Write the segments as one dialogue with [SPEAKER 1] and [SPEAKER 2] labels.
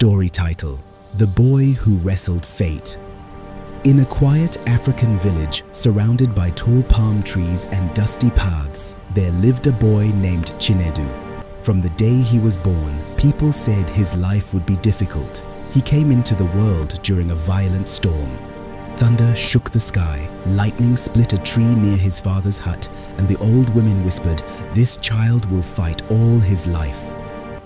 [SPEAKER 1] Story title: The Boy Who Wrestled Fate. In a quiet African village surrounded by tall palm trees and dusty paths, there lived a boy named Chinedu. From the day he was born, people said his life would be difficult. He came into the world during a violent storm. Thunder shook the sky, lightning split a tree near his father's hut, and the old women whispered, "This child will fight all his life."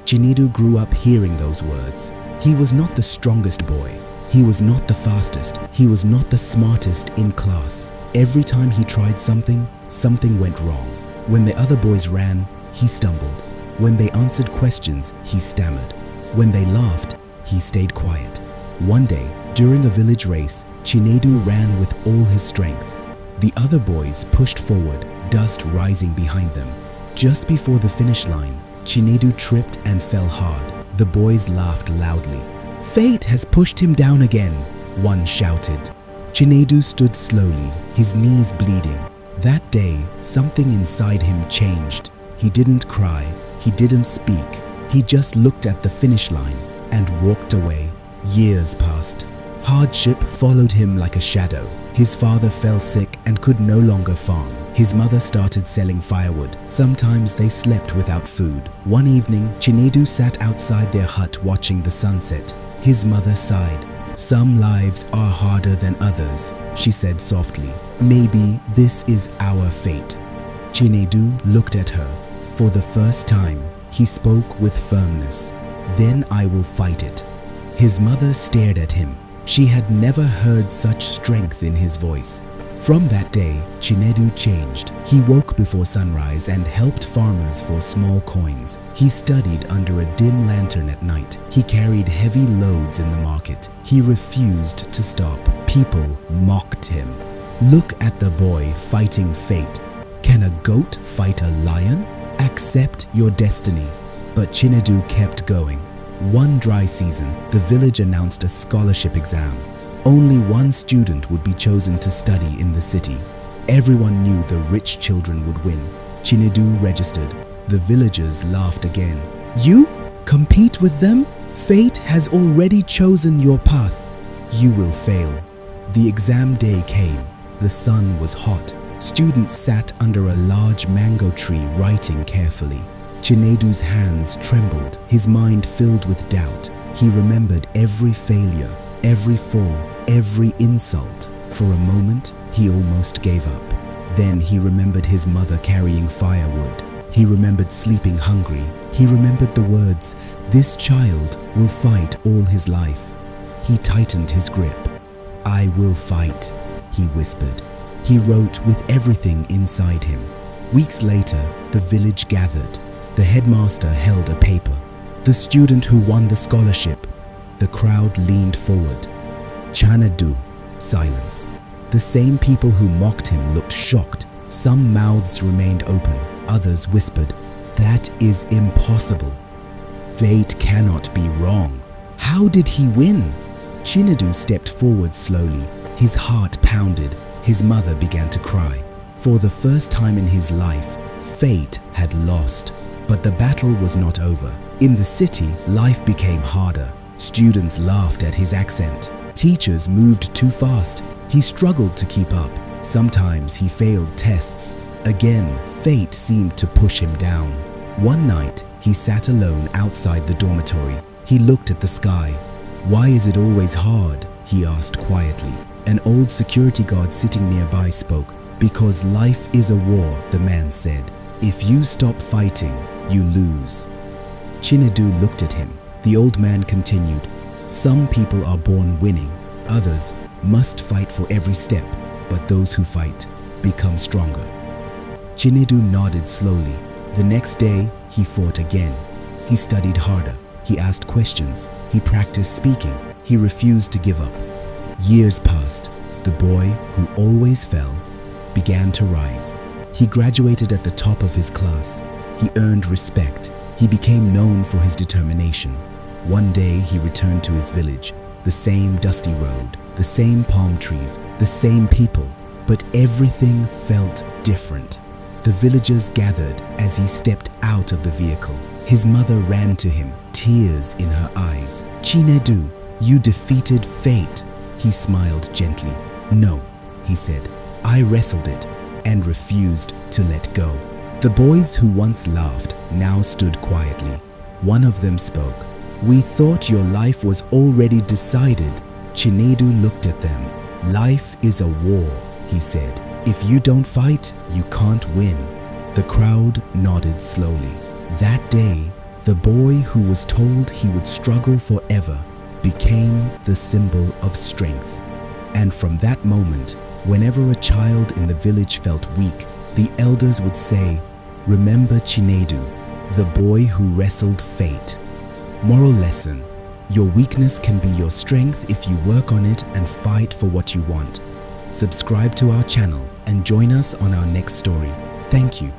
[SPEAKER 1] Chinedu grew up hearing those words. He was not the strongest boy. He was not the fastest. He was not the smartest in class. Every time he tried something, something went wrong. When the other boys ran, he stumbled. When they answered questions, he stammered. When they laughed, he stayed quiet. One day, during a village race, Chinedu ran with all his strength. The other boys pushed forward, dust rising behind them. Just before the finish line, Chinedu tripped and fell hard. The boys laughed loudly. "Fate has pushed him down again," one shouted. Chinedu stood slowly, his knees bleeding. That day, something inside him changed. He didn't cry, he didn't speak. He just looked at the finish line and walked away. Years passed. Hardship followed him like a shadow. His father fell sick and could no longer farm. His mother started selling firewood. Sometimes they slept without food. One evening, Chinedu sat outside their hut watching the sunset. His mother sighed. "Some lives are harder than others," she said softly. "Maybe this is our fate." Chinedu looked at her. For the first time, he spoke with firmness. "Then I will fight it." His mother stared at him. She had never heard such strength in his voice. From that day, Chinedu changed. He woke before sunrise and helped farmers for small coins. He studied under a dim lantern at night. He carried heavy loads in the market. He refused to stop. People mocked him. Look at the boy fighting fate. Can a goat fight a lion? Accept your destiny. But Chinedu kept going. One dry season, the village announced a scholarship exam. Only one student would be chosen to study in the city. Everyone knew the rich children would win. Chinedu registered. The villagers laughed again. "You? Compete with them? Fate has already chosen your path. You will fail." The exam day came. The sun was hot. Students sat under a large mango tree writing carefully. Chinedu's hands trembled, his mind filled with doubt. He remembered every failure, every fall, every insult. For a moment, he almost gave up. Then he remembered his mother carrying firewood. He remembered sleeping hungry. He remembered the words, "This child will fight all his life." He tightened his grip. "I will fight," he whispered. He wrote with everything inside him. Weeks later, the village gathered. The headmaster held a paper. The student who won the scholarship. The crowd leaned forward. Chinedu, silence. The same people who mocked him looked shocked. Some mouths remained open. Others whispered, "That is impossible. Fate cannot be wrong. How did he win?" Chinedu stepped forward slowly. His heart pounded. His mother began to cry. For the first time in his life, fate had lost. But the battle was not over. In the city, life became harder. Students laughed at his accent. Teachers moved too fast. He struggled to keep up. Sometimes he failed tests. Again, fate seemed to push him down. One night, he sat alone outside the dormitory. He looked at the sky. "Why is it always hard?" he asked quietly. An old security guard sitting nearby spoke. "Because life is a war," the man said. "If you stop fighting, you lose." Chinedu looked at him. The old man continued, "Some people are born winning. Others must fight for every step, but those who fight become stronger." Chinedu nodded slowly. The next day, he fought again. He studied harder. He asked questions. He practiced speaking. He refused to give up. Years passed. The boy, who always fell, began to rise. He graduated at the top of his class. He earned respect. He became known for his determination. One day he returned to his village. The same dusty road, the same palm trees, the same people, but everything felt different. The villagers gathered as he stepped out of the vehicle. His mother ran to him, tears in her eyes. "Chinedu, you defeated fate." He smiled gently. "No," he said, "I wrestled it and refused to let go." The boys who once laughed now stood quietly. One of them spoke. "We thought your life was already decided." Chinedu looked at them. "Life is a war," he said. "If you don't fight, you can't win." The crowd nodded slowly. That day, the boy who was told he would struggle forever became the symbol of strength. And from that moment, whenever a child in the village felt weak, the elders would say, "Remember Chinedu, the boy who wrestled fate." Moral lesson: your weakness can be your strength if you work on it and fight for what you want. Subscribe to our channel and join us on our next story. Thank you.